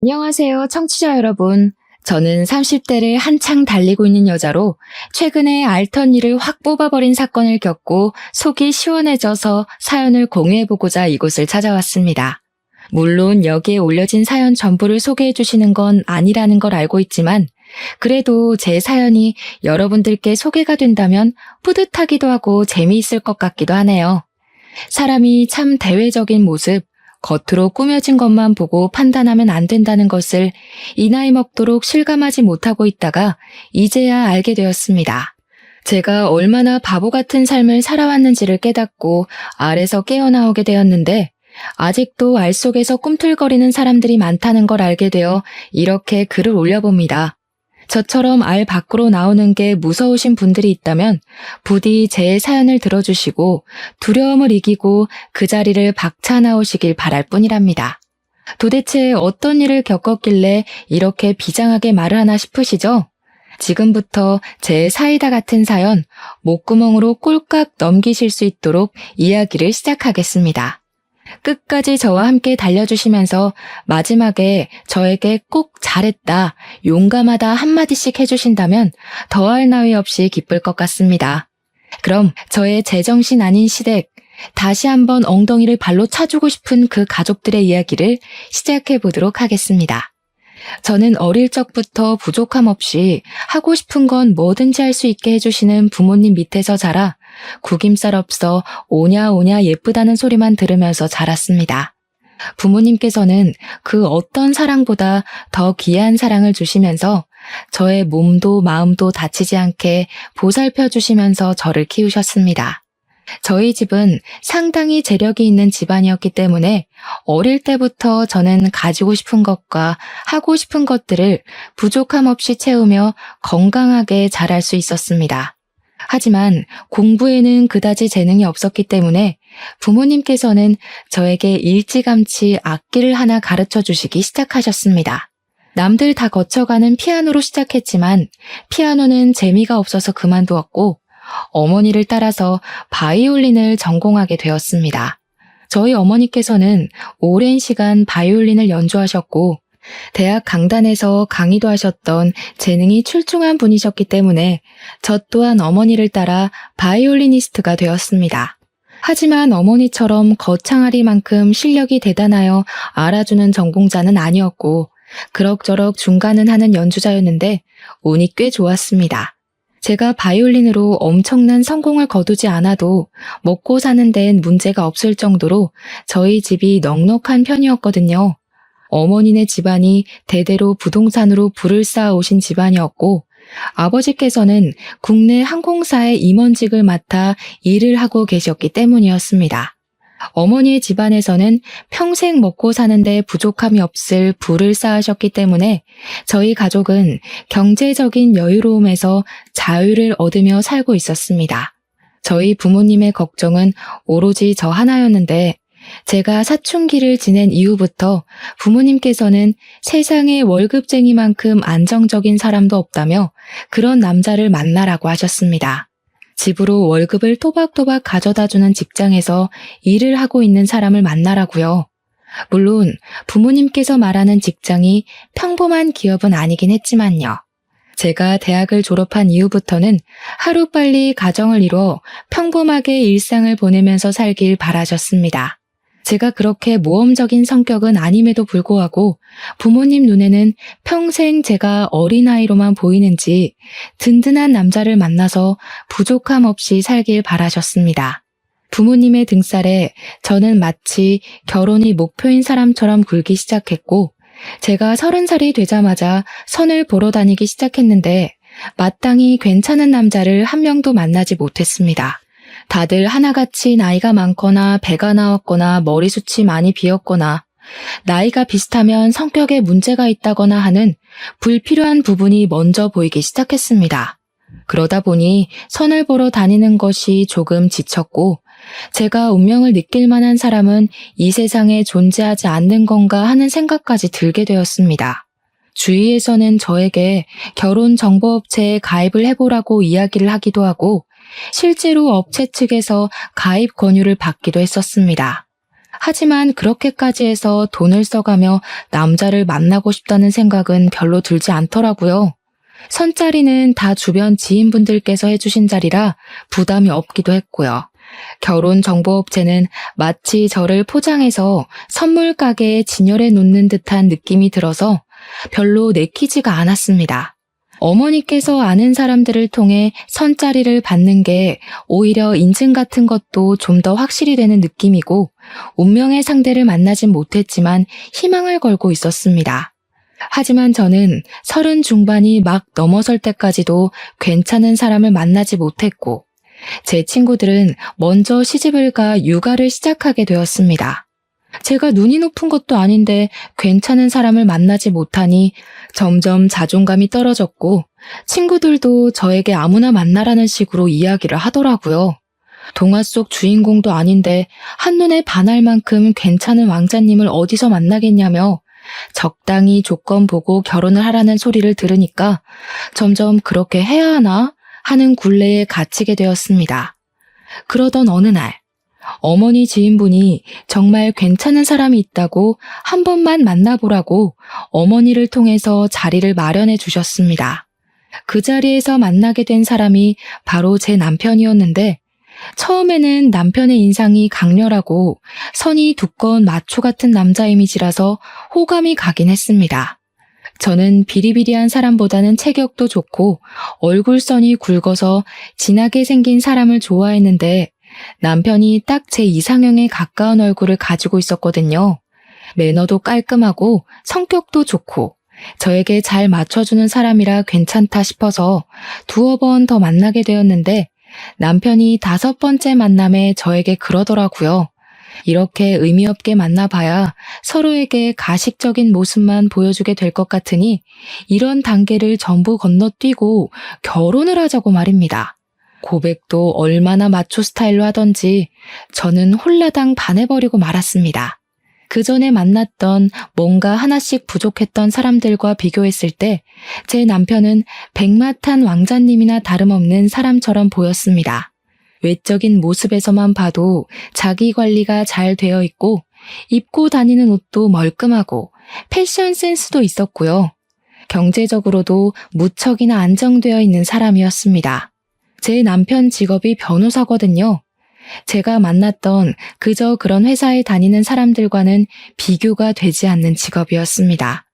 안녕하세요, 청취자 여러분. 저는 30대를 한창 달리고 있는 여자로 최근에 알턴 일을 확 뽑아버린 사건을 겪고 속이 시원해져서 사연을 공유해보고자 이곳을 찾아왔습니다. 물론 여기에 올려진 사연 전부를 소개해 주시는 건 아니라는 걸 알고 있지만 그래도 제 사연이 여러분들께 소개가 된다면 뿌듯하기도 하고 재미있을 것 같기도 하네요. 사람이 참 대외적인 모습, 겉으로 꾸며진 것만 보고 판단하면 안 된다는 것을 이 나이 먹도록 실감하지 못하고 있다가 이제야 알게 되었습니다. 제가 얼마나 바보 같은 삶을 살아왔는지를 깨닫고 알에서 깨어나오게 되었는데 아직도 알 속에서 꿈틀거리는 사람들이 많다는 걸 알게 되어 이렇게 글을 올려봅니다. 저처럼 알 밖으로 나오는 게 무서우신 분들이 있다면 부디 제 사연을 들어주시고 두려움을 이기고 그 자리를 박차 나오시길 바랄 뿐이랍니다. 도대체 어떤 일을 겪었길래 이렇게 비장하게 말을 하나 싶으시죠? 지금부터 제 사이다 같은 사연 목구멍으로 꼴깍 넘기실 수 있도록 이야기를 시작하겠습니다. 끝까지 저와 함께 달려주시면서 마지막에 저에게 꼭 잘했다, 용감하다 한마디씩 해주신다면 더할 나위 없이 기쁠 것 같습니다. 그럼 저의 제정신 아닌 시댁, 다시 한번 엉덩이를 발로 차주고 싶은 그 가족들의 이야기를 시작해 보도록 하겠습니다. 저는 어릴 적부터 부족함 없이 하고 싶은 건 뭐든지 할 수 있게 해주시는 부모님 밑에서 자라 구김살 없어 오냐오냐 예쁘다는 소리만 들으면서 자랐습니다. 부모님께서는 그 어떤 사랑보다 더 귀한 사랑을 주시면서 저의 몸도 마음도 다치지 않게 보살펴 주시면서 저를 키우셨습니다. 저희 집은 상당히 재력이 있는 집안이었기 때문에 어릴 때부터 저는 가지고 싶은 것과 하고 싶은 것들을 부족함 없이 채우며 건강하게 자랄 수 있었습니다. 하지만 공부에는 그다지 재능이 없었기 때문에 부모님께서는 저에게 일찌감치 악기를 하나 가르쳐 주시기 시작하셨습니다. 남들 다 거쳐가는 피아노로 시작했지만 피아노는 재미가 없어서 그만두었고 어머니를 따라서 바이올린을 전공하게 되었습니다. 저희 어머니께서는 오랜 시간 바이올린을 연주하셨고 대학 강단에서 강의도 하셨던 재능이 출중한 분이셨기 때문에 저 또한 어머니를 따라 바이올리니스트가 되었습니다. 하지만 어머니처럼 거창하리만큼 실력이 대단하여 알아주는 전공자는 아니었고 그럭저럭 중간은 하는 연주자였는데 운이 꽤 좋았습니다. 제가 바이올린으로 엄청난 성공을 거두지 않아도 먹고 사는 데엔 문제가 없을 정도로 저희 집이 넉넉한 편이었거든요. 어머니네 집안이 대대로 부동산으로 부를 쌓아 오신 집안이었고 아버지께서는 국내 항공사의 임원직을 맡아 일을 하고 계셨기 때문이었습니다. 어머니의 집안에서는 평생 먹고 사는데 부족함이 없을 부를 쌓으셨기 때문에 저희 가족은 경제적인 여유로움에서 자유를 얻으며 살고 있었습니다. 저희 부모님의 걱정은 오로지 저 하나였는데 제가 사춘기를 지낸 이후부터 부모님께서는 세상에 월급쟁이만큼 안정적인 사람도 없다며 그런 남자를 만나라고 하셨습니다. 집으로 월급을 토박토박 가져다주는 직장에서 일을 하고 있는 사람을 만나라고요. 물론 부모님께서 말하는 직장이 평범한 기업은 아니긴 했지만요. 제가 대학을 졸업한 이후부터는 하루빨리 가정을 이뤄 평범하게 일상을 보내면서 살길 바라셨습니다. 제가 그렇게 모험적인 성격은 아님에도 불구하고 부모님 눈에는 평생 제가 어린아이로만 보이는지 든든한 남자를 만나서 부족함 없이 살길 바라셨습니다. 부모님의 등살에 저는 마치 결혼이 목표인 사람처럼 굴기 시작했고 제가 30살이 되자마자 선을 보러 다니기 시작했는데 마땅히 괜찮은 남자를 한 명도 만나지 못했습니다. 다들 하나같이 나이가 많거나 배가 나왔거나 머리숱이 많이 비었거나 나이가 비슷하면 성격에 문제가 있다거나 하는 불필요한 부분이 먼저 보이기 시작했습니다. 그러다 보니 선을 보러 다니는 것이 조금 지쳤고 제가 운명을 느낄 만한 사람은 이 세상에 존재하지 않는 건가 하는 생각까지 들게 되었습니다. 주위에서는 저에게 결혼정보업체에 가입을 해보라고 이야기를 하기도 하고 실제로 업체 측에서 가입 권유를 받기도 했었습니다. 하지만 그렇게까지 해서 돈을 써가며 남자를 만나고 싶다는 생각은 별로 들지 않더라고요. 선자리는 다 주변 지인분들께서 해주신 자리라 부담이 없기도 했고요. 결혼정보업체는 마치 저를 포장해서 선물 가게에 진열해 놓는 듯한 느낌이 들어서 별로 내키지가 않았습니다. 어머니께서 아는 사람들을 통해 선자리를 받는 게 오히려 인증 같은 것도 좀 더 확실히 되는 느낌이고 운명의 상대를 만나진 못했지만 희망을 걸고 있었습니다. 하지만 저는 30 중반이 막 넘어설 때까지도 괜찮은 사람을 만나지 못했고 제 친구들은 먼저 시집을 가 육아를 시작하게 되었습니다. 제가 눈이 높은 것도 아닌데 괜찮은 사람을 만나지 못하니 점점 자존감이 떨어졌고 친구들도 저에게 아무나 만나라는 식으로 이야기를 하더라고요. 동화 속 주인공도 아닌데 한눈에 반할 만큼 괜찮은 왕자님을 어디서 만나겠냐며 적당히 조건 보고 결혼을 하라는 소리를 들으니까 점점 그렇게 해야 하나 하는 굴레에 갇히게 되었습니다. 그러던 어느 날 어머니 지인분이 정말 괜찮은 사람이 있다고 한 번만 만나보라고 어머니를 통해서 자리를 마련해 주셨습니다. 그 자리에서 만나게 된 사람이 바로 제 남편이었는데 처음에는 남편의 인상이 강렬하고 선이 두꺼운 마초 같은 남자 이미지라서 호감이 가긴 했습니다. 저는 비리비리한 사람보다는 체격도 좋고 얼굴선이 굵어서 진하게 생긴 사람을 좋아했는데 남편이 딱 제 이상형에 가까운 얼굴을 가지고 있었거든요. 매너도 깔끔하고 성격도 좋고 저에게 잘 맞춰주는 사람이라 괜찮다 싶어서 두어 번 더 만나게 되었는데 남편이 5번째 만남에 저에게 그러더라고요. 이렇게 의미 없게 만나봐야 서로에게 가식적인 모습만 보여주게 될 것 같으니 이런 단계를 전부 건너뛰고 결혼을 하자고 말입니다. 고백도 얼마나 마초 스타일로 하던지 저는 홀라당 반해버리고 말았습니다. 그 전에 만났던 뭔가 하나씩 부족했던 사람들과 비교했을 때 제 남편은 백마탄 왕자님이나 다름없는 사람처럼 보였습니다. 외적인 모습에서만 봐도 자기 관리가 잘 되어 있고 입고 다니는 옷도 멀끔하고 패션 센스도 있었고요. 경제적으로도 무척이나 안정되어 있는 사람이었습니다. 제 남편 직업이 변호사거든요. 제가 만났던 그저 그런 회사에 다니는 사람들과는 비교가 되지 않는 직업이었습니다.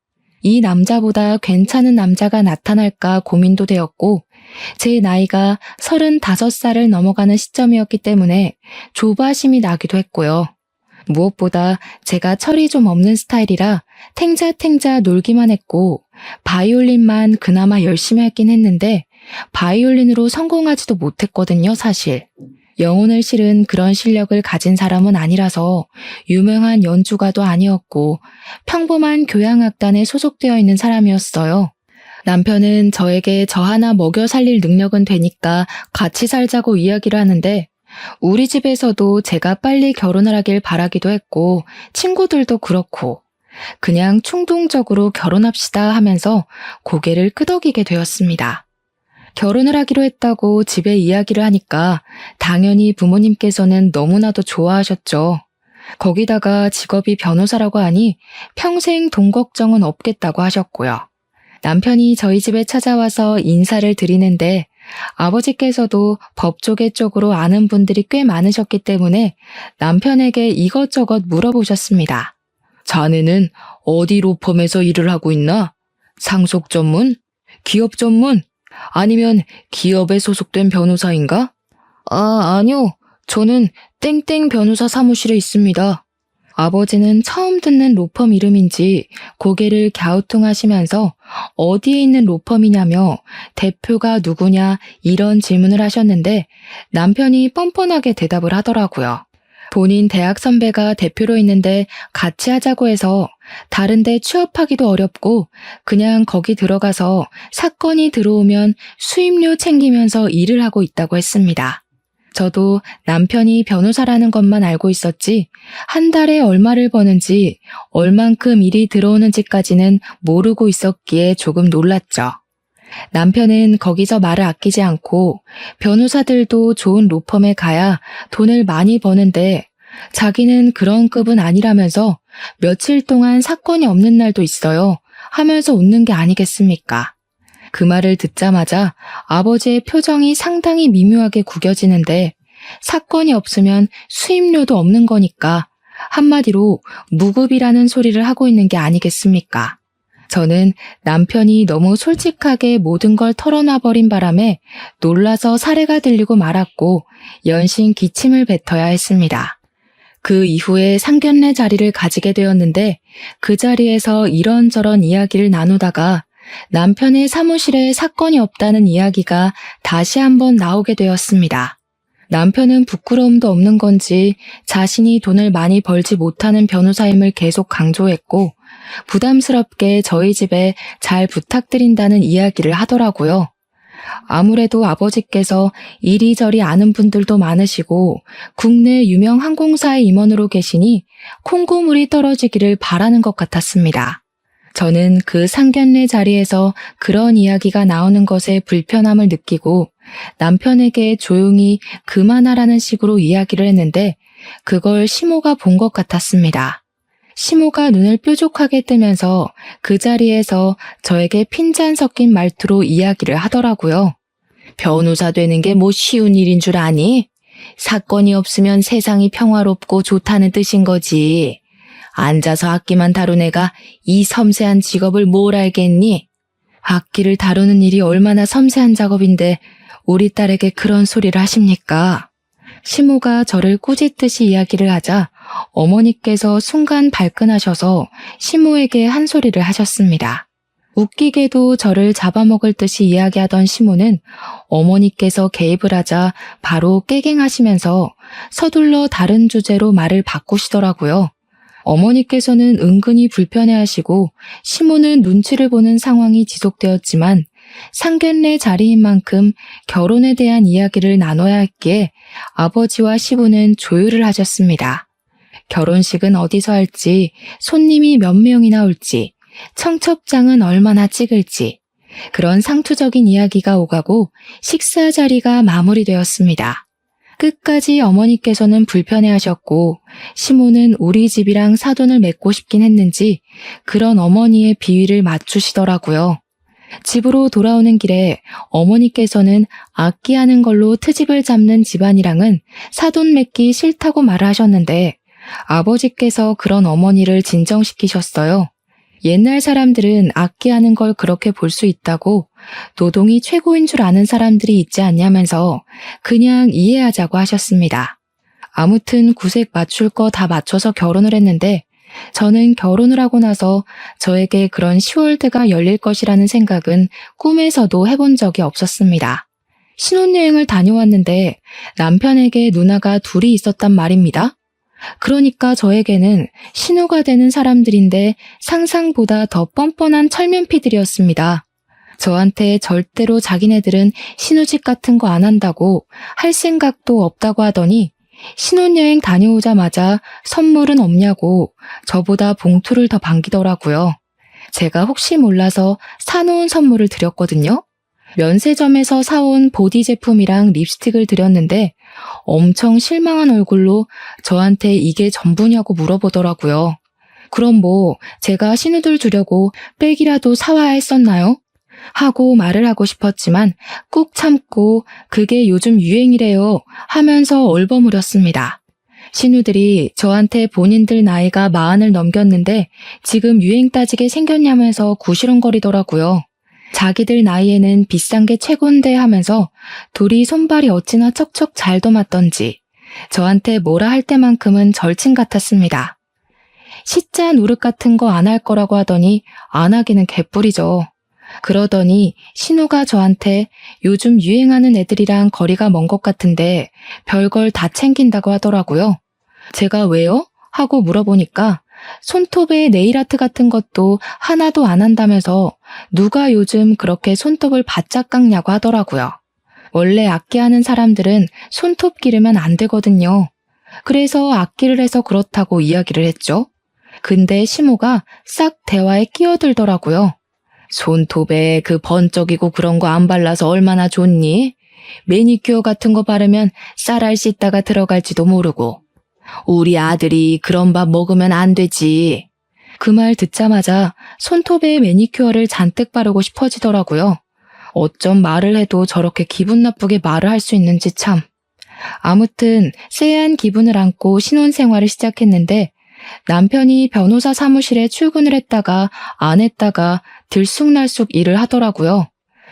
이 남자보다 괜찮은 남자가 나타날까 고민도 되었고 제 나이가 35살을 넘어가는 시점이었기 때문에 조바심이 나기도 했고요. 무엇보다 제가 철이 좀 없는 스타일이라 탱자탱자 놀기만 했고 바이올린만 그나마 열심히 하긴 했는데 바이올린으로 성공하지도 못했거든요, 사실. 영혼을 실은 그런 실력을 가진 사람은 아니라서 유명한 연주가도 아니었고 평범한 교향악단에 소속되어 있는 사람이었어요. 남편은 저에게 저 하나 먹여 살릴 능력은 되니까 같이 살자고 이야기를 하는데 우리 집에서도 제가 빨리 결혼을 하길 바라기도 했고 친구들도 그렇고 그냥 충동적으로 결혼합시다 하면서 고개를 끄덕이게 되었습니다. 결혼을 하기로 했다고 집에 이야기를 하니까 당연히 부모님께서는 너무나도 좋아하셨죠. 거기다가 직업이 변호사라고 하니 평생 돈 걱정은 없겠다고 하셨고요. 남편이 저희 집에 찾아와서 인사를 드리는데 아버지께서도 법조계 쪽으로 아는 분들이 꽤 많으셨기 때문에 남편에게 이것저것 물어보셨습니다. 자네는 어디 로펌에서 일을 하고 있나? 상속 전문? 기업 전문? 아니면 기업에 소속된 변호사인가? 아니요. 저는 땡땡 변호사 사무실에 있습니다. 아버지는 처음 듣는 로펌 이름인지 고개를 갸우뚱하시면서 어디에 있는 로펌이냐며 대표가 누구냐 이런 질문을 하셨는데 남편이 뻔뻔하게 대답을 하더라고요. 본인 대학 선배가 대표로 있는데 같이 하자고 해서 다른데 취업하기도 어렵고 그냥 거기 들어가서 사건이 들어오면 수임료 챙기면서 일을 하고 있다고 했습니다. 저도 남편이 변호사라는 것만 알고 있었지 한 달에 얼마를 버는지 얼만큼 일이 들어오는지까지는 모르고 있었기에 조금 놀랐죠. 남편은 거기서 말을 아끼지 않고 변호사들도 좋은 로펌에 가야 돈을 많이 버는데 자기는 그런 급은 아니라면서 며칠 동안 사건이 없는 날도 있어요 하면서 웃는 게 아니겠습니까? 그 말을 듣자마자 아버지의 표정이 상당히 미묘하게 구겨지는데 사건이 없으면 수입료도 없는 거니까 한마디로 무급이라는 소리를 하고 있는 게 아니겠습니까? 저는 남편이 너무 솔직하게 모든 걸 털어놔버린 바람에 놀라서 사례가 들리고 말았고 연신 기침을 뱉어야 했습니다. 그 이후에 상견례 자리를 가지게 되었는데 그 자리에서 이런저런 이야기를 나누다가 남편의 사무실에 사건이 없다는 이야기가 다시 한번 나오게 되었습니다. 남편은 부끄러움도 없는 건지 자신이 돈을 많이 벌지 못하는 변호사임을 계속 강조했고 부담스럽게 저희 집에 잘 부탁드린다는 이야기를 하더라고요. 아무래도 아버지께서 이리저리 아는 분들도 많으시고 국내 유명 항공사의 임원으로 계시니 콩고물이 떨어지기를 바라는 것 같았습니다. 저는 그 상견례 자리에서 그런 이야기가 나오는 것에 불편함을 느끼고 남편에게 조용히 그만하라는 식으로 이야기를 했는데 그걸 시모가 본 것 같았습니다. 시모가 눈을 뾰족하게 뜨면서 그 자리에서 저에게 핀잔 섞인 말투로 이야기를 하더라고요. 변호사 되는 게 뭐 쉬운 일인 줄 아니? 사건이 없으면 세상이 평화롭고 좋다는 뜻인 거지. 앉아서 악기만 다룬 애가 이 섬세한 직업을 뭘 알겠니? 악기를 다루는 일이 얼마나 섬세한 작업인데 우리 딸에게 그런 소리를 하십니까? 시모가 저를 꾸짖듯이 이야기를 하자 어머니께서 순간 발끈하셔서 시모에게 한 소리를 하셨습니다. 웃기게도 저를 잡아먹을 듯이 이야기하던 시모는 어머니께서 개입을 하자 바로 깨갱하시면서 서둘러 다른 주제로 말을 바꾸시더라고요. 어머니께서는 은근히 불편해하시고 시모는 눈치를 보는 상황이 지속되었지만 상견례 자리인 만큼 결혼에 대한 이야기를 나눠야 했기에 아버지와 시부는 조율을 하셨습니다. 결혼식은 어디서 할지, 손님이 몇 명이나 올지, 청첩장은 얼마나 찍을지 그런 상투적인 이야기가 오가고 식사 자리가 마무리되었습니다. 끝까지 어머니께서는 불편해하셨고 시모는 우리 집이랑 사돈을 맺고 싶긴 했는지 그런 어머니의 비위를 맞추시더라고요. 집으로 돌아오는 길에 어머니께서는 악기하는 걸로 트집을 잡는 집안이랑은 사돈 맺기 싫다고 말을 하셨는데 아버지께서 그런 어머니를 진정시키셨어요. 옛날 사람들은 악기하는 걸 그렇게 볼 수 있다고 노동이 최고인 줄 아는 사람들이 있지 않냐면서 그냥 이해하자고 하셨습니다. 아무튼 구색 맞출 거 다 맞춰서 결혼을 했는데 저는 결혼을 하고 나서 저에게 그런 10월드가 열릴 것이라는 생각은 꿈에서도 해본 적이 없었습니다. 신혼여행을 다녀왔는데 남편에게 누나가 둘이 있었단 말입니다. 그러니까 저에게는 신우가 되는 사람들인데 상상보다 더 뻔뻔한 철면피들이었습니다. 저한테 절대로 자기네들은 신우집 같은 거 안 한다고 할 생각도 없다고 하더니 신혼여행 다녀오자마자 선물은 없냐고 저보다 봉투를 더 반기더라고요. 제가 혹시 몰라서 사놓은 선물을 드렸거든요. 면세점에서 사온 보디 제품이랑 립스틱을 드렸는데 엄청 실망한 얼굴로 저한테 이게 전부냐고 물어보더라고요. 그럼 뭐 제가 신우들 주려고 백이라도 사와야 했었나요? 하고 말을 하고 싶었지만 꾹 참고 그게 요즘 유행이래요 하면서 얼버무렸습니다. 신우들이 저한테 본인들 나이가 40을 넘겼는데 지금 유행 따지게 생겼냐면서 구시렁거리더라고요. 자기들 나이에는 비싼 게 최고인데 하면서 둘이 손발이 어찌나 척척 잘도 맞던지 저한테 뭐라 할 때만큼은 절친 같았습니다. 시자 노릇 같은 거 안 할 거라고 하더니 안 하기는 개뿔이죠. 그러더니 신우가 저한테 요즘 유행하는 애들이랑 거리가 먼 것 같은데 별걸 다 챙긴다고 하더라고요. 제가 왜요? 하고 물어보니까 손톱에 네일아트 같은 것도 하나도 안 한다면서 누가 요즘 그렇게 손톱을 바짝 깎냐고 하더라고요. 원래 악기하는 사람들은 손톱 기르면 안 되거든요. 그래서 악기를 해서 그렇다고 이야기를 했죠. 근데 시모가 싹 대화에 끼어들더라고요. 손톱에 그 번쩍이고 그런 거 안 발라서 얼마나 좋니? 매니큐어 같은 거 바르면 쌀알 씻다가 들어갈지도 모르고. 우리 아들이 그런 밥 먹으면 안 되지. 그 말 듣자마자 손톱에 매니큐어를 잔뜩 바르고 싶어지더라고요. 어쩜 말을 해도 저렇게 기분 나쁘게 말을 할 수 있는지 참. 아무튼 쎄한 기분을 안고 신혼생활을 시작했는데 남편이 변호사 사무실에 출근을 했다가 안 했다가 들쑥날쑥 일을 하더라고요.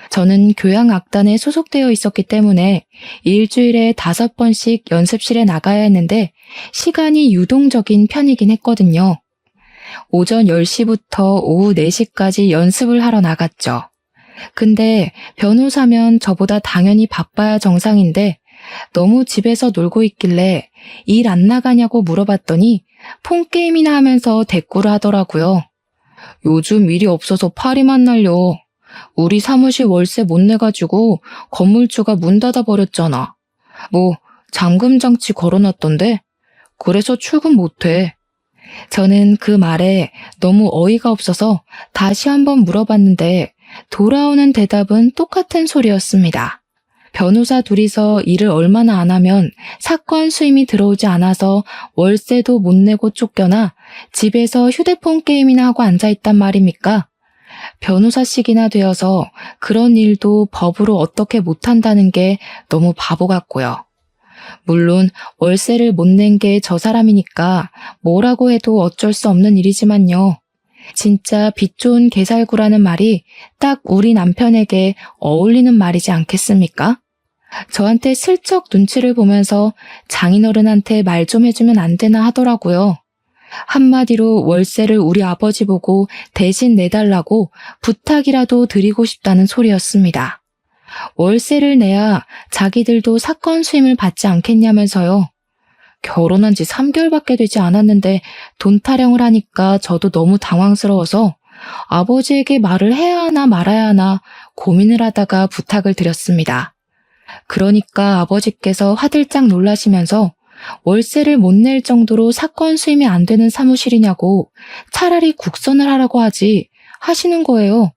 저는 교양악단에 소속되어 있었기 때문에 일주일에 5번씩 연습실에 나가야 했는데 시간이 유동적인 편이긴 했거든요. 오전 10시부터 오후 4시까지 연습을 하러 나갔죠. 근데 변호사면 저보다 당연히 바빠야 정상인데 너무 집에서 놀고 있길래 일 안 나가냐고 물어봤더니 폰게임이나 하면서 대꾸를 하더라고요. 요즘 일이 없어서 파리만 날려. 우리 사무실 월세 못 내가지고 건물주가 문 닫아버렸잖아. 뭐 잠금 장치 걸어놨던데? 그래서 출근 못해. 저는 그 말에 너무 어이가 없어서 다시 한번 물어봤는데 돌아오는 대답은 똑같은 소리였습니다. 변호사 둘이서 일을 얼마나 안 하면 사건 수임이 들어오지 않아서 월세도 못 내고 쫓겨나 집에서 휴대폰 게임이나 하고 앉아있단 말입니까? 변호사식이나 되어서 그런 일도 법으로 어떻게 못한다는 게 너무 바보 같고요. 물론 월세를 못 낸 게 저 사람이니까 뭐라고 해도 어쩔 수 없는 일이지만요. 진짜 빚 좋은 개살구라는 말이 딱 우리 남편에게 어울리는 말이지 않겠습니까? 저한테 슬쩍 눈치를 보면서 장인어른한테 말 좀 해주면 안 되나 하더라고요. 한마디로 월세를 우리 아버지 보고 대신 내달라고 부탁이라도 드리고 싶다는 소리였습니다. 월세를 내야 자기들도 사건 수임을 받지 않겠냐면서요. 결혼한 지 3개월밖에 되지 않았는데 돈 타령을 하니까 저도 너무 당황스러워서 아버지에게 말을 해야 하나 말아야 하나 고민을 하다가 부탁을 드렸습니다. 그러니까 아버지께서 화들짝 놀라시면서 월세를 못 낼 정도로 사건 수임이 안 되는 사무실이냐고 차라리 국선을 하라고 하지 하시는 거예요.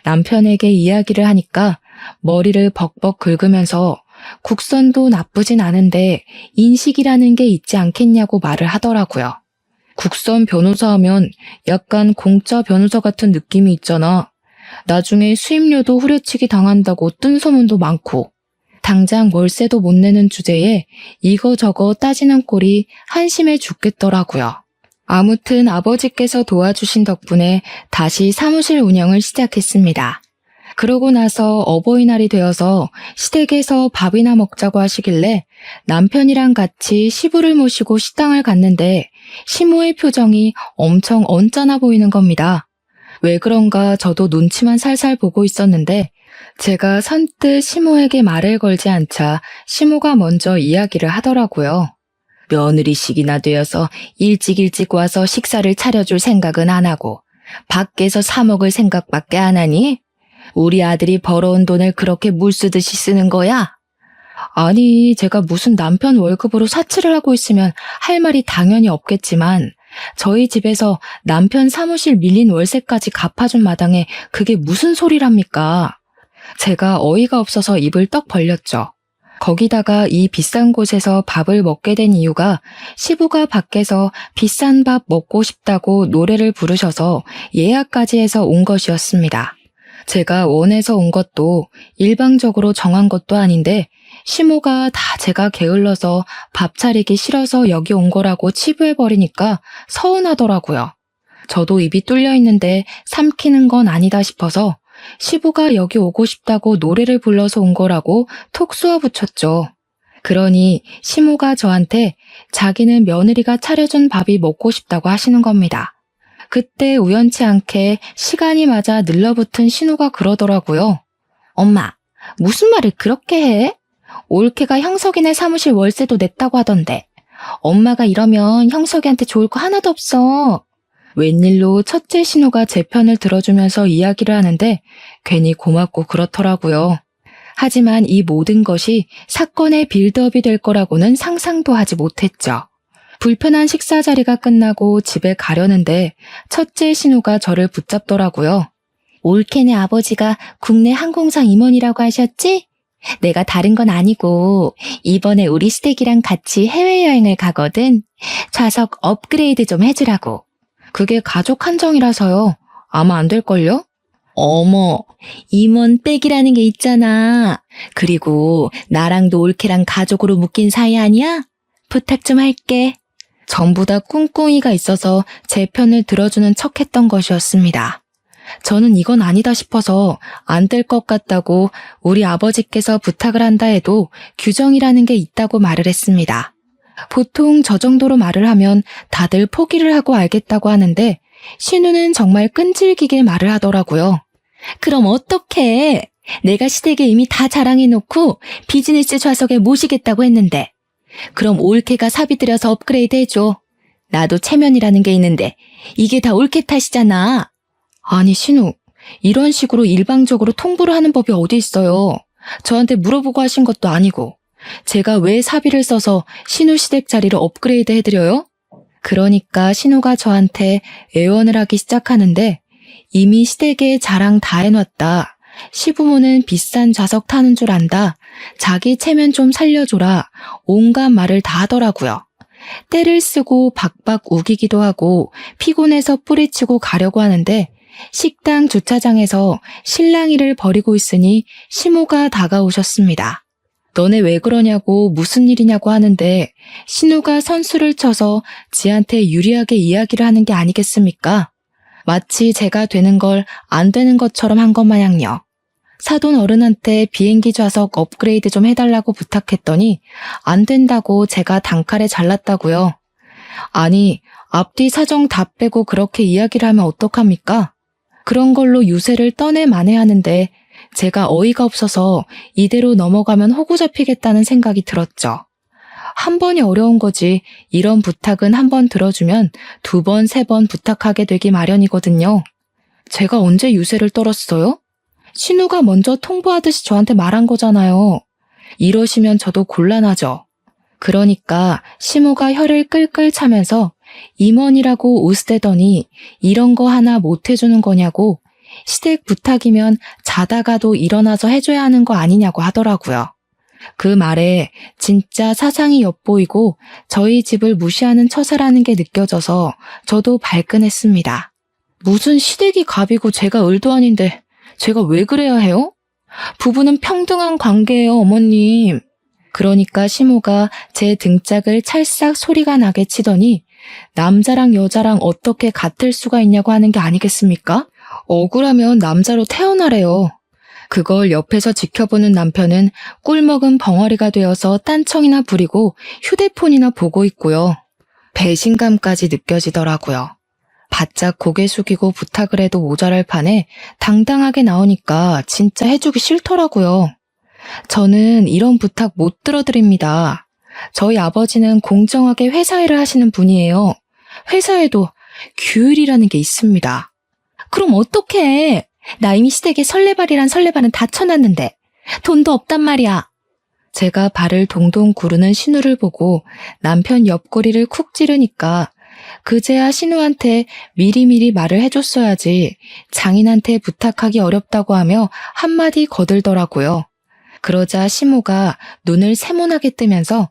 남편에게 이야기를 하니까 머리를 벅벅 긁으면서 국선도 나쁘진 않은데 인식이라는 게 있지 않겠냐고 말을 하더라고요. 국선 변호사 하면 약간 공짜 변호사 같은 느낌이 있잖아. 나중에 수임료도 후려치기 당한다고 뜬 소문도 많고. 당장 월세도 못 내는 주제에 이거저거 따지는 꼴이 한심해 죽겠더라고요. 아무튼 아버지께서 도와주신 덕분에 다시 사무실 운영을 시작했습니다. 그러고 나서 어버이날이 되어서 시댁에서 밥이나 먹자고 하시길래 남편이랑 같이 시부를 모시고 식당을 갔는데 시모의 표정이 엄청 언짢아 보이는 겁니다. 왜 그런가 저도 눈치만 살살 보고 있었는데 제가 선뜻 시모에게 말을 걸지 않자 시모가 먼저 이야기를 하더라고요. 며느리식이나 되어서 일찍 와서 식사를 차려줄 생각은 안 하고 밖에서 사 먹을 생각밖에 안 하니? 우리 아들이 벌어온 돈을 그렇게 물 쓰듯이 쓰는 거야? 아니, 제가 무슨 남편 월급으로 사치를 하고 있으면 할 말이 당연히 없겠지만 저희 집에서 남편 사무실 밀린 월세까지 갚아준 마당에 그게 무슨 소리랍니까? 제가 어이가 없어서 입을 떡 벌렸죠. 거기다가 이 비싼 곳에서 밥을 먹게 된 이유가 시부가 밖에서 비싼 밥 먹고 싶다고 노래를 부르셔서 예약까지 해서 온 것이었습니다. 제가 원해서 온 것도 일방적으로 정한 것도 아닌데 시모가 다 제가 게을러서 밥 차리기 싫어서 여기 온 거라고 치부해버리니까 서운하더라고요. 저도 입이 뚫려 있는데 삼키는 건 아니다 싶어서 시부가 여기 오고 싶다고 노래를 불러서 온 거라고 톡 쏘아붙였죠. 그러니 시모가 저한테 자기는 며느리가 차려준 밥이 먹고 싶다고 하시는 겁니다. 그때 우연치 않게 시간이 맞아 늘러붙은 신우가 그러더라고요. 엄마, 무슨 말을 그렇게 해? 올케가 형석이네 사무실 월세도 냈다고 하던데. 엄마가 이러면 형석이한테 좋을 거 하나도 없어. 웬일로 첫째 신우가 제 편을 들어주면서 이야기를 하는데 괜히 고맙고 그렇더라고요. 하지만 이 모든 것이 사건의 빌드업이 될 거라고는 상상도 하지 못했죠. 불편한 식사 자리가 끝나고 집에 가려는데 첫째 신우가 저를 붙잡더라고요. 올케네 아버지가 국내 항공사 임원이라고 하셨지? 내가 다른 건 아니고 이번에 우리 시댁이랑 같이 해외여행을 가거든. 좌석 업그레이드 좀 해주라고. 그게 가족 한정이라서요. 아마 안 될걸요? 어머, 임원 백이라는 게 있잖아. 그리고 나랑도 올케랑 가족으로 묶인 사이 아니야? 부탁 좀 할게. 전부 다 꿍꿍이가 있어서 제 편을 들어주는 척했던 것이었습니다. 저는 이건 아니다 싶어서 안 될 것 같다고 우리 아버지께서 부탁을 한다 해도 규정이라는 게 있다고 말을 했습니다. 보통 저 정도로 말을 하면 다들 포기를 하고 알겠다고 하는데 신우는 정말 끈질기게 말을 하더라고요. 그럼 어떡해? 내가 시댁에 이미 다 자랑해놓고 비즈니스 좌석에 모시겠다고 했는데. 그럼 올케가 사비 들여서 업그레이드 해줘. 나도 체면이라는 게 있는데 이게 다 올케 탓이잖아. 아니 신우, 이런 식으로 일방적으로 통보를 하는 법이 어디 있어요. 저한테 물어보고 하신 것도 아니고. 제가 왜 사비를 써서 신우 시댁 자리를 업그레이드 해드려요? 그러니까 신우가 저한테 애원을 하기 시작하는데 이미 시댁에 자랑 다 해놨다. 시부모는 비싼 좌석 타는 줄 안다. 자기 체면 좀 살려줘라. 온갖 말을 다 하더라고요. 때를 쓰고 박박 우기기도 하고 피곤해서 뿌리치고 가려고 하는데 식당 주차장에서 실랑이를 벌이고 있으니 시모가 다가오셨습니다. 너네 왜 그러냐고 무슨 일이냐고 하는데 신우가 선수를 쳐서 지한테 유리하게 이야기를 하는 게 아니겠습니까? 마치 제가 되는 걸 안 되는 것처럼 한 것 마냥요. 사돈 어른한테 비행기 좌석 업그레이드 좀 해달라고 부탁했더니 안 된다고 제가 단칼에 잘랐다고요. 아니, 앞뒤 사정 다 빼고 그렇게 이야기를 하면 어떡합니까? 그런 걸로 유세를 떠내 만회하는데 제가 어이가 없어서 이대로 넘어가면 호구 잡히겠다는 생각이 들었죠. 한 번이 어려운 거지 이런 부탁은 한 번 들어주면 두 번, 세 번 부탁하게 되기 마련이거든요. 제가 언제 유세를 떨었어요? 신우가 먼저 통보하듯이 저한테 말한 거잖아요. 이러시면 저도 곤란하죠. 그러니까 시모가 혀를 끌끌 차면서 임원이라고 우스대더니 이런 거 하나 못 해주는 거냐고 시댁 부탁이면 자다가도 일어나서 해줘야 하는 거 아니냐고 하더라고요. 그 말에 진짜 사상이 엿보이고 저희 집을 무시하는 처사라는 게 느껴져서 저도 발끈했습니다. 무슨 시댁이 갑이고 제가 을도 아닌데 제가 왜 그래야 해요? 부부는 평등한 관계예요, 어머님. 그러니까 시모가 제 등짝을 찰싹 소리가 나게 치더니 남자랑 여자랑 어떻게 같을 수가 있냐고 하는 게 아니겠습니까? 억울하면 남자로 태어나래요. 그걸 옆에서 지켜보는 남편은 꿀먹은 벙어리가 되어서 딴청이나 부리고 휴대폰이나 보고 있고요. 배신감까지 느껴지더라고요. 바짝 고개 숙이고 부탁을 해도 모자랄 판에 당당하게 나오니까 진짜 해주기 싫더라고요. 저는 이런 부탁 못 들어드립니다. 저희 아버지는 공정하게 회사 일을 하시는 분이에요. 회사에도 규율이라는 게 있습니다. 그럼 어떡해? 나 이미 시댁에 설레발이란 설레발은 다 쳐놨는데 돈도 없단 말이야. 제가 발을 동동 구르는 신우를 보고 남편 옆구리를 쿡 찌르니까 그제야 신우한테 미리미리 말을 해줬어야지 장인한테 부탁하기 어렵다고 하며 한마디 거들더라고요. 그러자 시모가 눈을 세모나게 뜨면서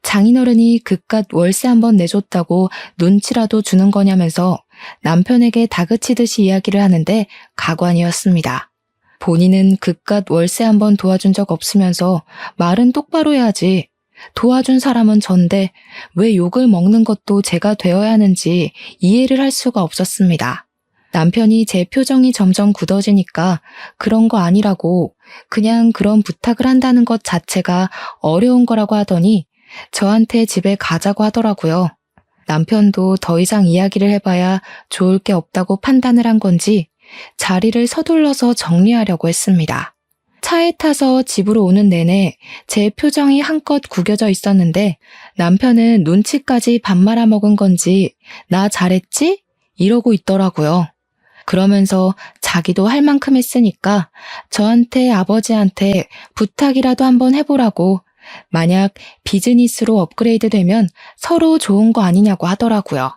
장인어른이 그깟 월세 한번 내줬다고 눈치라도 주는 거냐면서 남편에게 다그치듯이 이야기를 하는데 가관이었습니다. 본인은 그깟 월세 한번 도와준 적 없으면서 말은 똑바로 해야지. 도와준 사람은 전데 왜 욕을 먹는 것도 제가 되어야 하는지 이해를 할 수가 없었습니다. 남편이 제 표정이 점점 굳어지니까 그런 거 아니라고 그냥 그런 부탁을 한다는 것 자체가 어려운 거라고 하더니 저한테 집에 가자고 하더라고요. 남편도 더 이상 이야기를 해봐야 좋을 게 없다고 판단을 한 건지 자리를 서둘러서 정리하려고 했습니다. 차에 타서 집으로 오는 내내 제 표정이 한껏 구겨져 있었는데 남편은 눈치까지 밥 말아먹은 건지 나 잘했지? 이러고 있더라고요. 그러면서 자기도 할 만큼 했으니까 저한테 아버지한테 부탁이라도 한번 해보라고 만약 비즈니스로 업그레이드 되면 서로 좋은 거 아니냐고 하더라고요.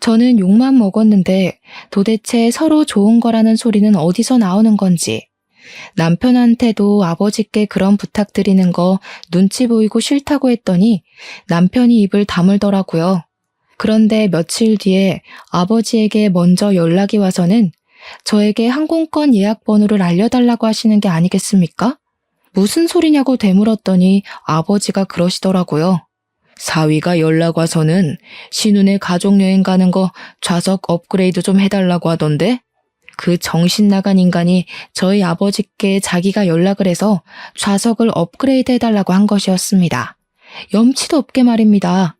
저는 욕만 먹었는데 도대체 서로 좋은 거라는 소리는 어디서 나오는 건지 남편한테도 아버지께 그런 부탁드리는 거 눈치 보이고 싫다고 했더니 남편이 입을 다물더라고요. 그런데 며칠 뒤에 아버지에게 먼저 연락이 와서는 저에게 항공권 예약 번호를 알려달라고 하시는 게 아니겠습니까? 무슨 소리냐고 되물었더니 아버지가 그러시더라고요. 사위가 연락 와서는 신혼에 가족여행 가는 거 좌석 업그레이드 좀 해달라고 하던데? 그 정신 나간 인간이 저희 아버지께 자기가 연락을 해서 좌석을 업그레이드 해달라고 한 것이었습니다. 염치도 없게 말입니다.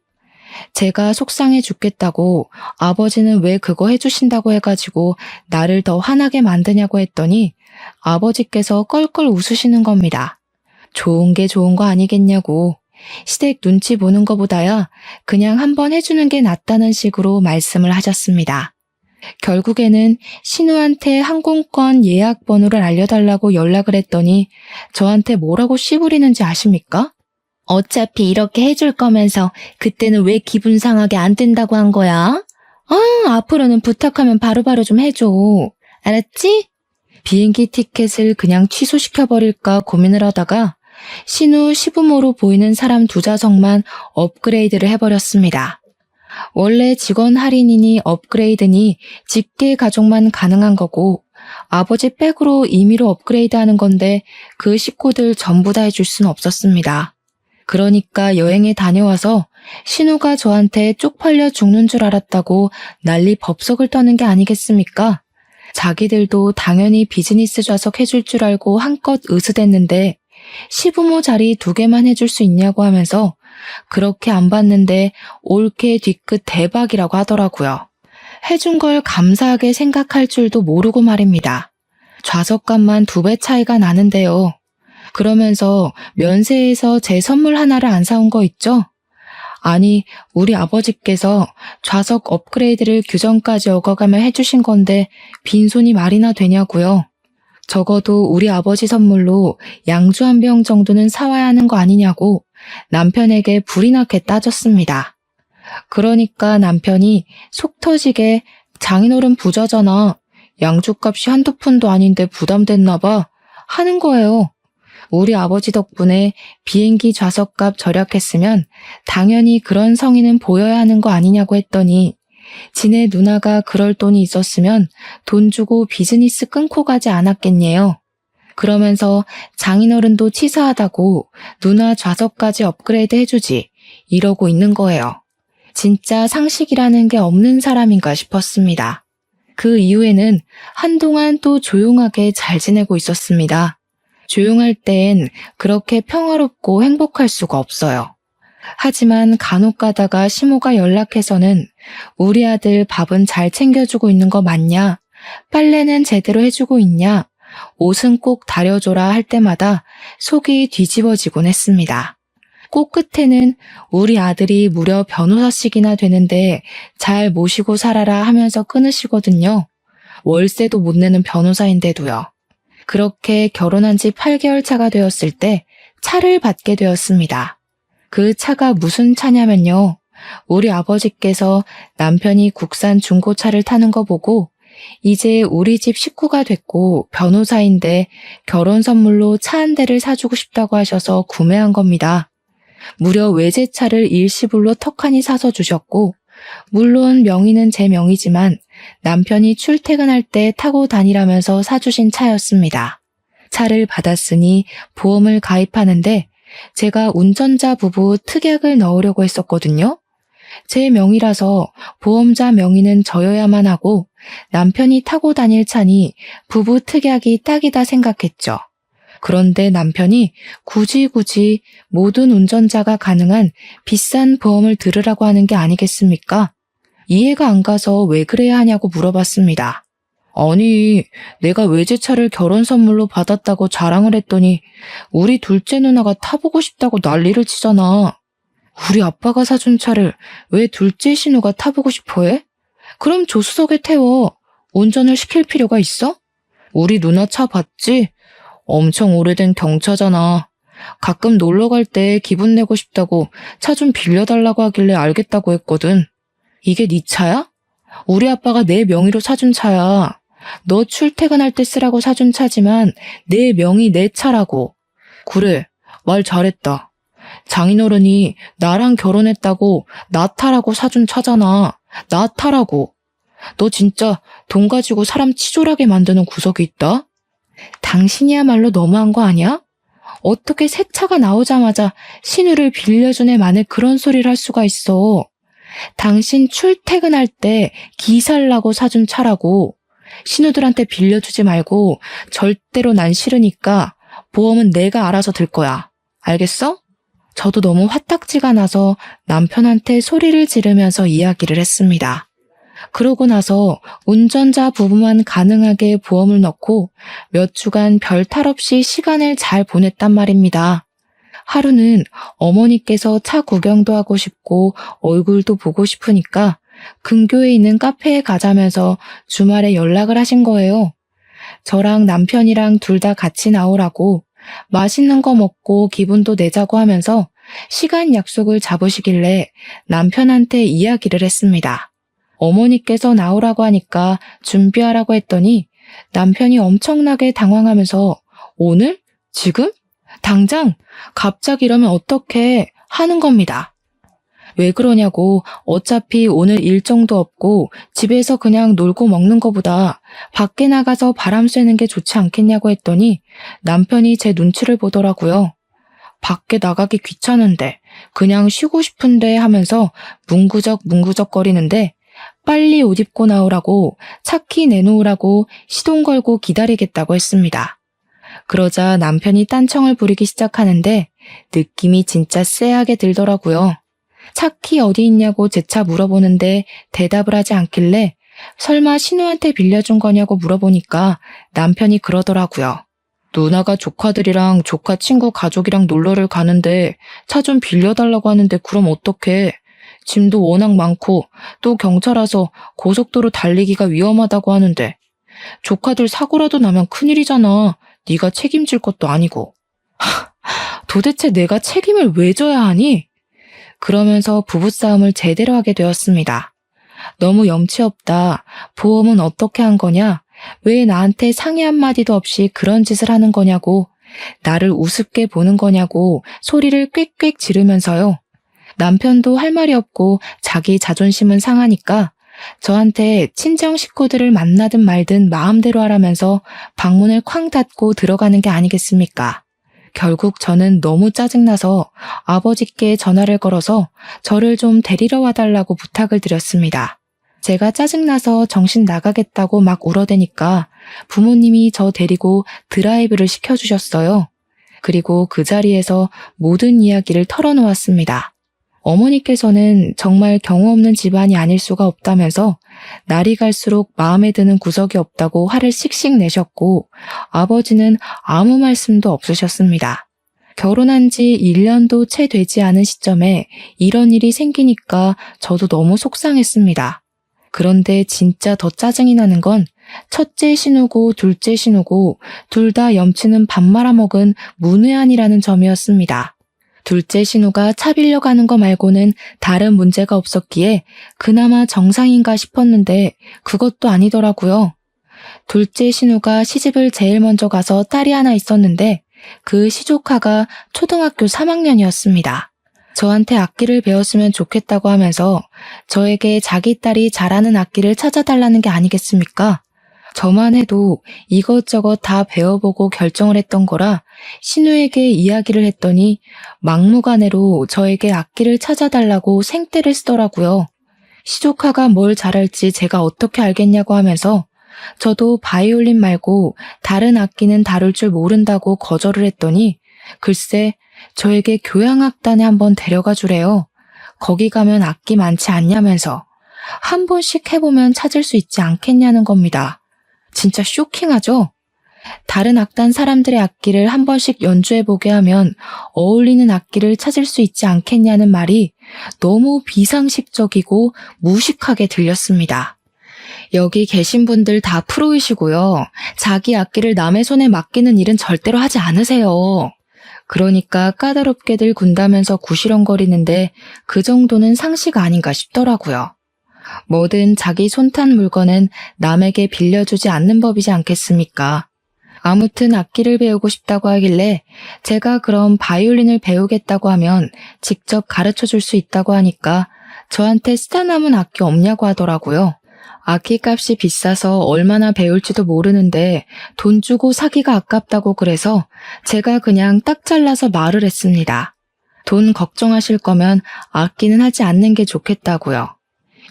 제가 속상해 죽겠다고 아버지는 왜 그거 해주신다고 해가지고 나를 더 화나게 만드냐고 했더니 아버지께서 껄껄 웃으시는 겁니다. 좋은 게 좋은 거 아니겠냐고. 시댁 눈치 보는 것보다야 그냥 한번 해주는 게 낫다는 식으로 말씀을 하셨습니다. 결국에는 신우한테 항공권 예약 번호를 알려달라고 연락을 했더니 저한테 뭐라고 씨부리는지 아십니까? 어차피 이렇게 해줄 거면서 그때는 왜 기분 상하게 안 된다고 한 거야? 앞으로는 부탁하면 바로바로 좀 해줘. 알았지? 비행기 티켓을 그냥 취소시켜버릴까 고민을 하다가 신우 시부모로 보이는 사람 2좌석만 업그레이드를 해버렸습니다. 원래 직원 할인이니 업그레이드니 직계 가족만 가능한 거고 아버지 백으로 임의로 업그레이드하는 건데 그 식구들 전부 다 해줄 수는 없었습니다. 그러니까 여행에 다녀와서 신우가 저한테 쪽팔려 죽는 줄 알았다고 난리 법석을 떠는 게 아니겠습니까? 자기들도 당연히 비즈니스 좌석 해줄 줄 알고 한껏 으스댔는데 시부모 자리 2개만 해줄 수 있냐고 하면서 그렇게 안 받는데 올케 뒤끝 대박이라고 하더라고요. 해준 걸 감사하게 생각할 줄도 모르고 말입니다. 좌석값만 2배 차이가 나는데요. 그러면서 면세에서 제 선물 하나를 안 사온 거 있죠? 아니, 우리 아버지께서 좌석 업그레이드를 규정까지 어겨가며 해주신 건데 빈손이 말이나 되냐고요. 적어도 우리 아버지 선물로 양주 한 병 정도는 사와야 하는 거 아니냐고 남편에게 불이 나게 따졌습니다. 그러니까 남편이 속 터지게 장인어른 부자잖아. 양주값이 한두 푼도 아닌데 부담됐나 봐 하는 거예요. 우리 아버지 덕분에 비행기 좌석값 절약했으면 당연히 그런 성의는 보여야 하는 거 아니냐고 했더니 지네 누나가 그럴 돈이 있었으면 돈 주고 비즈니스 끊고 가지 않았겠네요. 그러면서 장인어른도 치사하다고 누나 좌석까지 업그레이드 해주지 이러고 있는 거예요. 진짜 상식이라는 게 없는 사람인가 싶었습니다. 그 이후에는 한동안 또 조용하게 잘 지내고 있었습니다. 조용할 땐 그렇게 평화롭고 행복할 수가 없어요. 하지만 간혹 가다가 시모가 연락해서는 우리 아들 밥은 잘 챙겨주고 있는 거 맞냐? 빨래는 제대로 해주고 있냐? 옷은 꼭 다려줘라 할 때마다 속이 뒤집어지곤 했습니다. 꼭 끝에는 우리 아들이 무려 변호사씩이나 되는데 잘 모시고 살아라 하면서 끊으시거든요. 월세도 못 내는 변호사인데도요. 그렇게 결혼한 지 8개월 차가 되었을 때 차를 받게 되었습니다. 그 차가 무슨 차냐면요. 우리 아버지께서 남편이 국산 중고차를 타는 거 보고 이제 우리 집 식구가 됐고 변호사인데 결혼 선물로 차 한 대를 사주고 싶다고 하셔서 구매한 겁니다. 무려 외제차를 일시불로 턱하니 사서 주셨고 물론 명의는 제 명의지만 남편이 출퇴근할 때 타고 다니라면서 사주신 차였습니다. 차를 받았으니 보험을 가입하는데 제가 운전자 부부 특약을 넣으려고 했었거든요. 제 명의라서 보험자 명의는 저여야만 하고 남편이 타고 다닐 차니 부부 특약이 딱이다 생각했죠. 그런데 남편이 굳이 모든 운전자가 가능한 비싼 보험을 들으라고 하는 게 아니겠습니까? 이해가 안 가서 왜 그래야 하냐고 물어봤습니다. 아니, 내가 외제차를 결혼 선물로 받았다고 자랑을 했더니 우리 둘째 누나가 타보고 싶다고 난리를 치잖아. 우리 아빠가 사준 차를 왜 둘째 신우가 타보고 싶어 해? 그럼 조수석에 태워. 운전을 시킬 필요가 있어? 우리 누나 차 봤지? 엄청 오래된 경차잖아. 가끔 놀러 갈 때 기분 내고 싶다고 차 좀 빌려달라고 하길래 알겠다고 했거든. 이게 네 차야? 우리 아빠가 내 명의로 사준 차야. 너 출퇴근할 때 쓰라고 사준 차지만 내 명의 내 차라고. 그래, 말 잘했다. 장인어른이 나랑 결혼했다고 나 타라고 사준 차잖아. 나 타라고. 너 진짜 돈 가지고 사람 치졸하게 만드는 구석이 있다? 당신이야말로 너무한 거 아니야? 어떻게 새 차가 나오자마자 신우를 빌려준 애 만에 그런 소리를 할 수가 있어. 당신 출퇴근할 때 기살라고 사준 차라고. 신우들한테 빌려주지 말고 절대로 난 싫으니까 보험은 내가 알아서 들 거야. 알겠어? 저도 너무 화딱지가 나서 남편한테 소리를 지르면서 이야기를 했습니다. 그러고 나서 운전자 부부만 가능하게 보험을 넣고 몇 주간 별 탈 없이 시간을 잘 보냈단 말입니다. 하루는 어머니께서 차 구경도 하고 싶고 얼굴도 보고 싶으니까 근교에 있는 카페에 가자면서 주말에 연락을 하신 거예요. 저랑 남편이랑 둘 다 같이 나오라고 맛있는 거 먹고 기분도 내자고 하면서 시간 약속을 잡으시길래 남편한테 이야기를 했습니다. 어머니께서 나오라고 하니까 준비하라고 했더니 남편이 엄청나게 당황하면서 오늘? 지금? 당장? 갑자기 이러면 어떡해? 하는 겁니다. 왜 그러냐고 어차피 오늘 일정도 없고 집에서 그냥 놀고 먹는 거보다 밖에 나가서 바람 쐬는 게 좋지 않겠냐고 했더니 남편이 제 눈치를 보더라고요. 밖에 나가기 귀찮은데 그냥 쉬고 싶은데 하면서 뭉구적 거리는데 빨리 옷 입고 나오라고 차키 내놓으라고 시동 걸고 기다리겠다고 했습니다. 그러자 남편이 딴청을 부리기 시작하는데 느낌이 진짜 쎄하게 들더라고요. 차키 어디 있냐고 재차 물어보는데 대답을 하지 않길래 설마 신우한테 빌려준 거냐고 물어보니까 남편이 그러더라고요. 누나가 조카들이랑 조카 친구 가족이랑 놀러를 가는데 차 좀 빌려달라고 하는데 그럼 어떡해. 짐도 워낙 많고 또 경차라서 고속도로 달리기가 위험하다고 하는데 조카들 사고라도 나면 큰일이잖아. 네가 책임질 것도 아니고. 도대체 내가 책임을 왜 져야 하니? 그러면서 부부싸움을 제대로 하게 되었습니다. 너무 염치 없다. 보험은 어떻게 한 거냐? 왜 나한테 상의 한마디도 없이 그런 짓을 하는 거냐고, 나를 우습게 보는 거냐고 소리를 꽥꽥 지르면서요. 남편도 할 말이 없고 자기 자존심은 상하니까 저한테 친정 식구들을 만나든 말든 마음대로 하라면서 방문을 쾅 닫고 들어가는 게 아니겠습니까? 결국 저는 너무 짜증나서 아버지께 전화를 걸어서 저를 좀 데리러 와달라고 부탁을 드렸습니다. 제가 짜증나서 정신 나가겠다고 막 울어대니까 부모님이 저 데리고 드라이브를 시켜주셨어요. 그리고 그 자리에서 모든 이야기를 털어놓았습니다. 어머니께서는 정말 경우 없는 집안이 아닐 수가 없다면서 날이 갈수록 마음에 드는 구석이 없다고 화를 씩씩 내셨고 아버지는 아무 말씀도 없으셨습니다. 결혼한 지 1년도 채 되지 않은 시점에 이런 일이 생기니까 저도 너무 속상했습니다. 그런데 진짜 더 짜증이 나는 건 첫째 신우고 둘째 신우고 둘 다 염치는 밥 말아먹은 문외한이라는 점이었습니다. 둘째 신우가 차 빌려가는 거 말고는 다른 문제가 없었기에 그나마 정상인가 싶었는데 그것도 아니더라고요. 둘째 신우가 시집을 제일 먼저 가서 딸이 하나 있었는데 그 시조카가 초등학교 3학년이었습니다. 저한테 악기를 배웠으면 좋겠다고 하면서 저에게 자기 딸이 잘하는 악기를 찾아달라는 게 아니겠습니까? 저만 해도 이것저것 다 배워보고 결정을 했던 거라 신우에게 이야기를 했더니 막무가내로 저에게 악기를 찾아달라고 생떼를 쓰더라고요. 시조카가 뭘 잘할지 제가 어떻게 알겠냐고 하면서 저도 바이올린 말고 다른 악기는 다룰 줄 모른다고 거절을 했더니 글쎄 저에게 교향악단에 한번 데려가 주래요. 거기 가면 악기 많지 않냐면서 한 번씩 해보면 찾을 수 있지 않겠냐는 겁니다. 진짜 쇼킹하죠? 다른 악단 사람들의 악기를 한 번씩 연주해보게 하면 어울리는 악기를 찾을 수 있지 않겠냐는 말이 너무 비상식적이고 무식하게 들렸습니다. 여기 계신 분들 다 프로이시고요. 자기 악기를 남의 손에 맡기는 일은 절대로 하지 않으세요. 그러니까 까다롭게들 군다면서 구시렁거리는데 그 정도는 상식 아닌가 싶더라고요. 뭐든 자기 손탄 물건은 남에게 빌려주지 않는 법이지 않겠습니까? 아무튼 악기를 배우고 싶다고 하길래 제가 그럼 바이올린을 배우겠다고 하면 직접 가르쳐 줄 수 있다고 하니까 저한테 쓰다 남은 악기 없냐고 하더라고요. 악기 값이 비싸서 얼마나 배울지도 모르는데 돈 주고 사기가 아깝다고 그래서 제가 그냥 딱 잘라서 말을 했습니다. 돈 걱정하실 거면 악기는 하지 않는 게 좋겠다고요.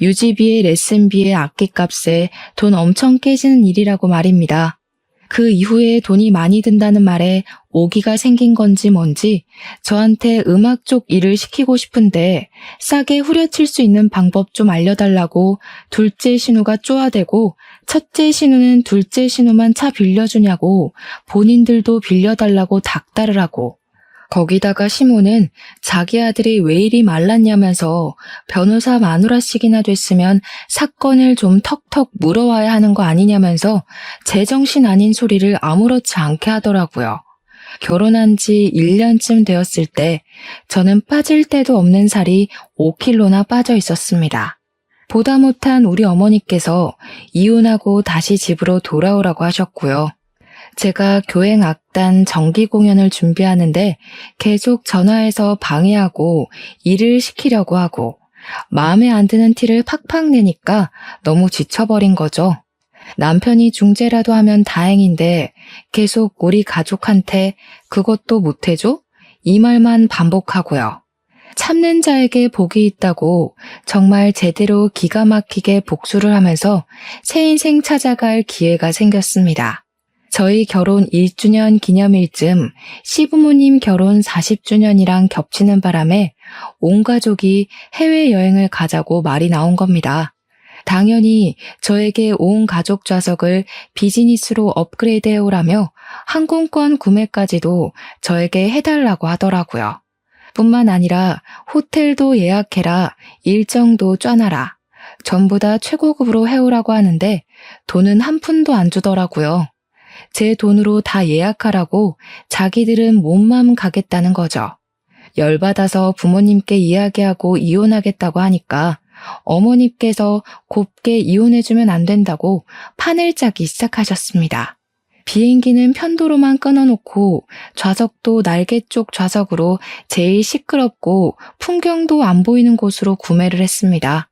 유지비에 레슨비에 악기값에 돈 엄청 깨지는 일이라고 말입니다. 그 이후에 돈이 많이 든다는 말에 오기가 생긴 건지 뭔지 저한테 음악 쪽 일을 시키고 싶은데 싸게 후려칠 수 있는 방법 좀 알려달라고 둘째 신우가 쪼아대고 첫째 신우는 둘째 신우만 차 빌려주냐고 본인들도 빌려달라고 닥달을 하고 거기다가 시모는 자기 아들이 왜 이리 말랐냐면서 변호사 마누라씩이나 됐으면 사건을 좀 턱턱 물어와야 하는 거 아니냐면서 제정신 아닌 소리를 아무렇지 않게 하더라고요. 결혼한 지 1년쯤 되었을 때 저는 빠질 데도 없는 살이 5kg나 빠져 있었습니다. 보다 못한 우리 어머니께서 이혼하고 다시 집으로 돌아오라고 하셨고요. 제가 교행 악단 정기 공연을 준비하는데 계속 전화해서 방해하고 일을 시키려고 하고 마음에 안 드는 티를 팍팍 내니까 너무 지쳐버린 거죠. 남편이 중재라도 하면 다행인데 계속 우리 가족한테 그것도 못해줘? 이 말만 반복하고요. 참는 자에게 복이 있다고 정말 제대로 기가 막히게 복수를 하면서 새 인생 찾아갈 기회가 생겼습니다. 저희 결혼 1주년 기념일쯤 시부모님 결혼 40주년이랑 겹치는 바람에 온 가족이 해외여행을 가자고 말이 나온 겁니다. 당연히 저에게 온 가족 좌석을 비즈니스로 업그레이드 해오라며 항공권 구매까지도 저에게 해달라고 하더라고요. 뿐만 아니라 호텔도 예약해라, 일정도 짜놔라, 전부 다 최고급으로 해오라고 하는데 돈은 한 푼도 안 주더라고요. 제 돈으로 다 예약하라고 자기들은 몸만 가겠다는 거죠. 열받아서 부모님께 이야기하고 이혼하겠다고 하니까 어머니께서 곱게 이혼해주면 안 된다고 판을 짜기 시작하셨습니다. 비행기는 편도로만 끊어놓고 좌석도 날개 쪽 좌석으로 제일 시끄럽고 풍경도 안 보이는 곳으로 구매를 했습니다.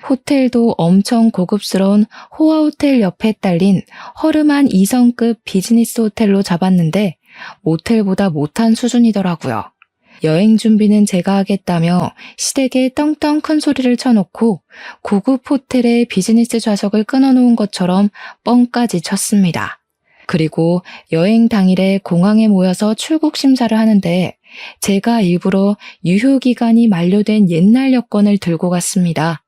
호텔도 엄청 고급스러운 호화호텔 옆에 딸린 허름한 2성급 비즈니스 호텔로 잡았는데 모텔보다 못한 수준이더라고요. 여행 준비는 제가 하겠다며 시댁에 떵떵 큰 소리를 쳐놓고 고급 호텔에 비즈니스 좌석을 끊어놓은 것처럼 뻥까지 쳤습니다. 그리고 여행 당일에 공항에 모여서 출국 심사를 하는데 제가 일부러 유효기간이 만료된 옛날 여권을 들고 갔습니다.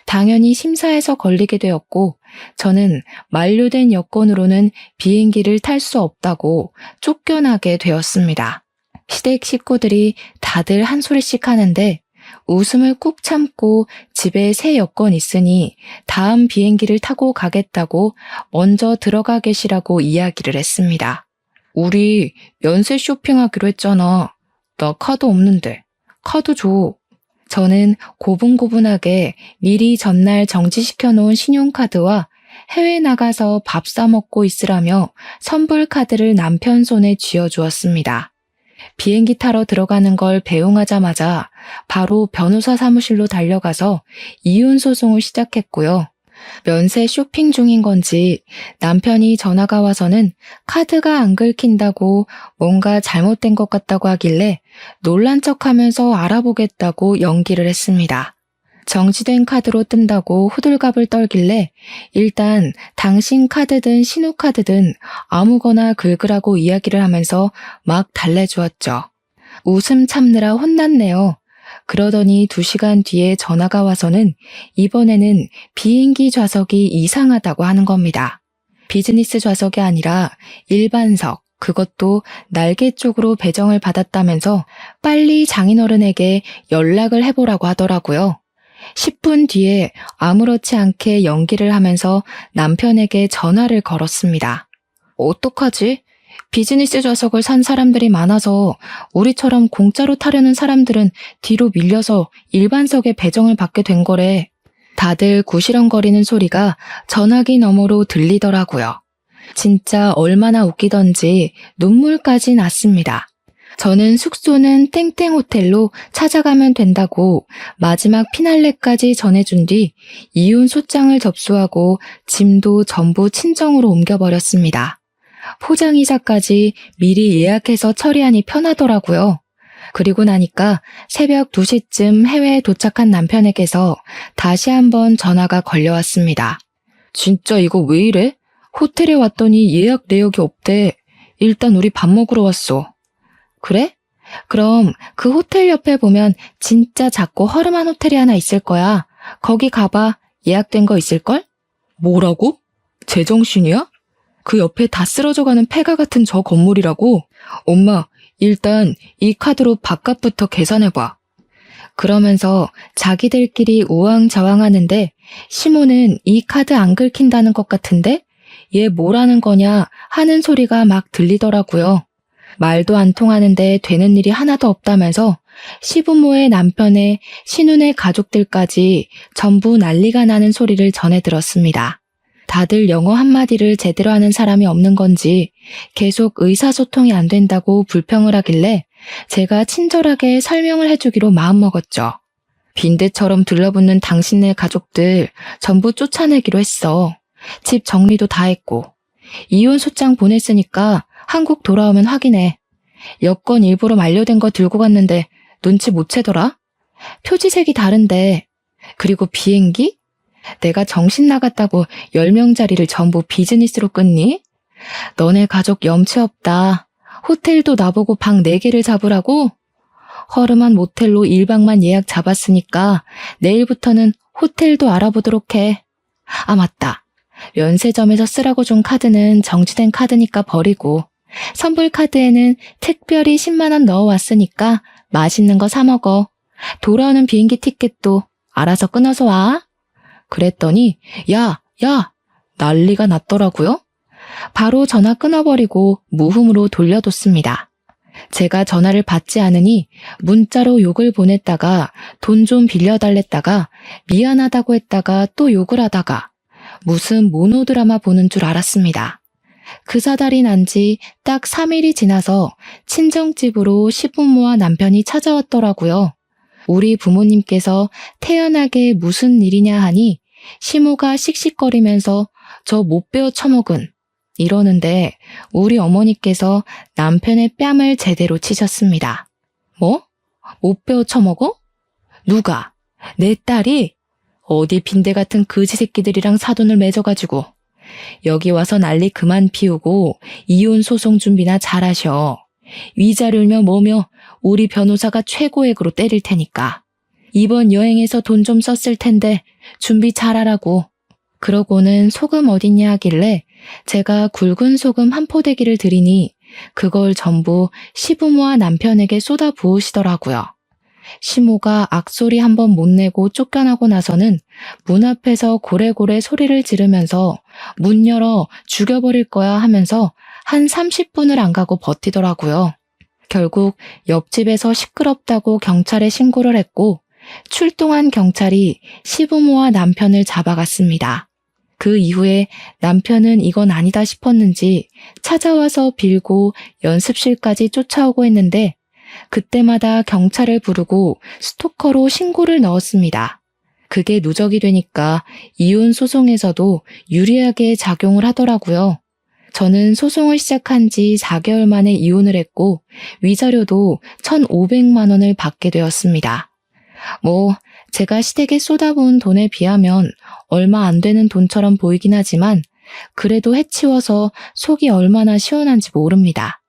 당연히 심사에서 걸리게 되었고 저는 만료된 여권으로는 비행기를 탈 수 없다고 쫓겨나게 되었습니다. 시댁 식구들이 다들 한 소리씩 하는데 웃음을 꾹 참고 집에 새 여권 있으니 다음 비행기를 타고 가겠다고 먼저 들어가 계시라고 이야기를 했습니다. 우리 연세 쇼핑하기로 했잖아. 나 카드 없는데. 카드 줘. 저는 고분고분하게 미리 전날 정지시켜 놓은 신용카드와 해외 나가서 밥 사 먹고 있으라며 선불 카드를 남편 손에 쥐어주었습니다. 비행기 타러 들어가는 걸 배웅하자마자 바로 변호사 사무실로 달려가서 이혼 소송을 시작했고요. 면세 쇼핑 중인 건지 남편이 전화가 와서는 카드가 안 긁힌다고 뭔가 잘못된 것 같다고 하길래 놀란 척하면서 알아보겠다고 연기를 했습니다. 정지된 카드로 뜬다고 호들갑을 떨길래 일단 당신 카드든 신호카드든 아무거나 긁으라고 이야기를 하면서 막 달래주었죠. 웃음 참느라 혼났네요. 그러더니 2시간 뒤에 전화가 와서는 이번에는 비행기 좌석이 이상하다고 하는 겁니다. 비즈니스 좌석이 아니라 일반석, 그것도 날개 쪽으로 배정을 받았다면서 빨리 장인어른에게 연락을 해보라고 하더라고요. 10분 뒤에 아무렇지 않게 연기를 하면서 남편에게 전화를 걸었습니다. 어떡하지? 비즈니스 좌석을 산 사람들이 많아서 우리처럼 공짜로 타려는 사람들은 뒤로 밀려서 일반석에 배정을 받게 된 거래. 다들 구시렁거리는 소리가 전화기 너머로 들리더라고요. 진짜 얼마나 웃기던지 눈물까지 났습니다. 저는 숙소는 땡땡 호텔로 찾아가면 된다고 마지막 피날레까지 전해준 뒤 이혼 소장을 접수하고 짐도 전부 친정으로 옮겨버렸습니다. 포장이자까지 미리 예약해서 처리하니 편하더라고요. 그리고 나니까 새벽 2시쯤 해외에 도착한 남편에게서 다시 한번 전화가 걸려왔습니다. 진짜 이거 왜 이래? 호텔에 왔더니 예약 내역이 없대. 일단 우리 밥 먹으러 왔어. 그래? 그럼 그 호텔 옆에 보면 진짜 작고 허름한 호텔이 하나 있을 거야. 거기 가봐. 예약된 거 있을걸? 뭐라고? 제정신이야? 그 옆에 다 쓰러져가는 폐가 같은 저 건물이라고? 엄마, 일단 이 카드로 밥값부터 계산해봐. 그러면서 자기들끼리 우왕좌왕하는데 시모는 이 카드 안 긁힌다는 것 같은데 얘 뭐라는 거냐 하는 소리가 막 들리더라고요. 말도 안 통하는데 되는 일이 하나도 없다면서 시부모의 남편의 신혼의 가족들까지 전부 난리가 나는 소리를 전해 들었습니다. 다들 영어 한마디를 제대로 하는 사람이 없는 건지 계속 의사소통이 안 된다고 불평을 하길래 제가 친절하게 설명을 해주기로 마음먹었죠. 빈대처럼 들러붙는 당신네 가족들 전부 쫓아내기로 했어. 집 정리도 다 했고. 이혼 소장 보냈으니까 한국 돌아오면 확인해. 여권 일부러 만료된 거 들고 갔는데 눈치 못 채더라? 표지색이 다른데. 그리고 비행기? 내가 정신 나갔다고 10명짜리를 전부 비즈니스로 끊니? 너네 가족 염치 없다. 호텔도 나보고 방 4개를 잡으라고? 허름한 모텔로 1박만 예약 잡았으니까 내일부터는 호텔도 알아보도록 해. 아, 맞다. 면세점에서 쓰라고 준 카드는 정지된 카드니까 버리고 선불 카드에는 특별히 10만 원 넣어왔으니까 맛있는 거 사 먹어. 돌아오는 비행기 티켓도 알아서 끊어서 와. 그랬더니 야 난리가 났더라고요. 바로 전화 끊어버리고 무음으로 돌려뒀습니다. 제가 전화를 받지 않으니 문자로 욕을 보냈다가 돈 좀 빌려달랬다가 미안하다고 했다가 또 욕을 하다가 무슨 모노드라마 보는 줄 알았습니다. 그 사달이 난 지 딱 3일이 지나서 친정집으로 시부모와 남편이 찾아왔더라고요. 우리 부모님께서 태연하게 무슨 일이냐 하니 시모가 씩씩거리면서 저 못 배워 처먹은 이러는데 우리 어머니께서 남편의 뺨을 제대로 치셨습니다. 뭐? 못 배워 처먹어? 누가? 내 딸이? 어디 빈대 같은 거지 새끼들이랑 사돈을 맺어가지고 여기 와서 난리 그만 피우고 이혼 소송 준비나 잘하셔. 위자료며 뭐며 우리 변호사가 최고액으로 때릴 테니까. 이번 여행에서 돈 좀 썼을 텐데 준비 잘하라고. 그러고는 소금 어딨냐 하길래 제가 굵은 소금 한 포대기를 드리니 그걸 전부 시부모와 남편에게 쏟아 부으시더라고요. 시모가 악소리 한번 못 내고 쫓겨나고 나서는 문 앞에서 고래고래 소리를 지르면서 문 열어 죽여버릴 거야 하면서 한 30분을 안 가고 버티더라고요. 결국 옆집에서 시끄럽다고 경찰에 신고를 했고 출동한 경찰이 시부모와 남편을 잡아갔습니다. 그 이후에 남편은 이건 아니다 싶었는지 찾아와서 빌고 연습실까지 쫓아오고 했는데 그때마다 경찰을 부르고 스토커로 신고를 넣었습니다. 그게 누적이 되니까 이혼 소송에서도 유리하게 작용을 하더라고요. 저는 소송을 시작한 지 4개월 만에 이혼을 했고 위자료도 1,500만 원을 받게 되었습니다. 제가 시댁에 쏟아부은 돈에 비하면 얼마 안 되는 돈처럼 보이긴 하지만 그래도 해치워서 속이 얼마나 시원한지 모릅니다.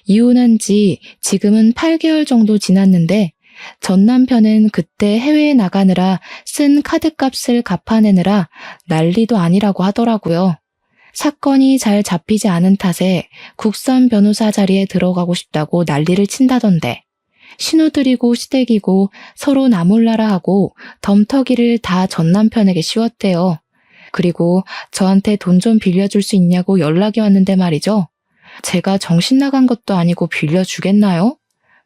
이혼한 지 지금은 8개월 정도 지났는데 전 남편은 그때 해외에 나가느라 쓴 카드값을 갚아내느라 난리도 아니라고 하더라고요. 사건이 잘 잡히지 않은 탓에 국선 변호사 자리에 들어가고 싶다고 난리를 친다던데 신호들이고 시댁이고 서로 나몰라라 하고 덤터기를 다 전 남편에게 씌웠대요. 그리고 저한테 돈 좀 빌려줄 수 있냐고 연락이 왔는데 말이죠. 제가 정신 나간 것도 아니고 빌려주겠나요?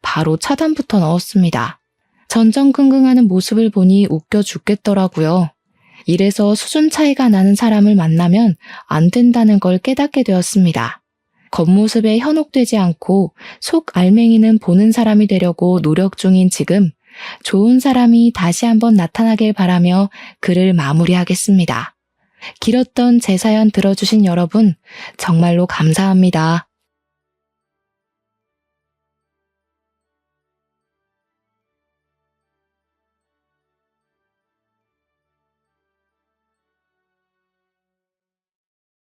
바로 차단부터 넣었습니다. 전전긍긍하는 모습을 보니 웃겨 죽겠더라고요. 이래서 수준 차이가 나는 사람을 만나면 안 된다는 걸 깨닫게 되었습니다. 겉모습에 현혹되지 않고 속 알맹이는 보는 사람이 되려고 노력 중인 지금 좋은 사람이 다시 한번 나타나길 바라며 글을 마무리하겠습니다. 길었던 제 사연 들어주신 여러분 정말로 감사합니다.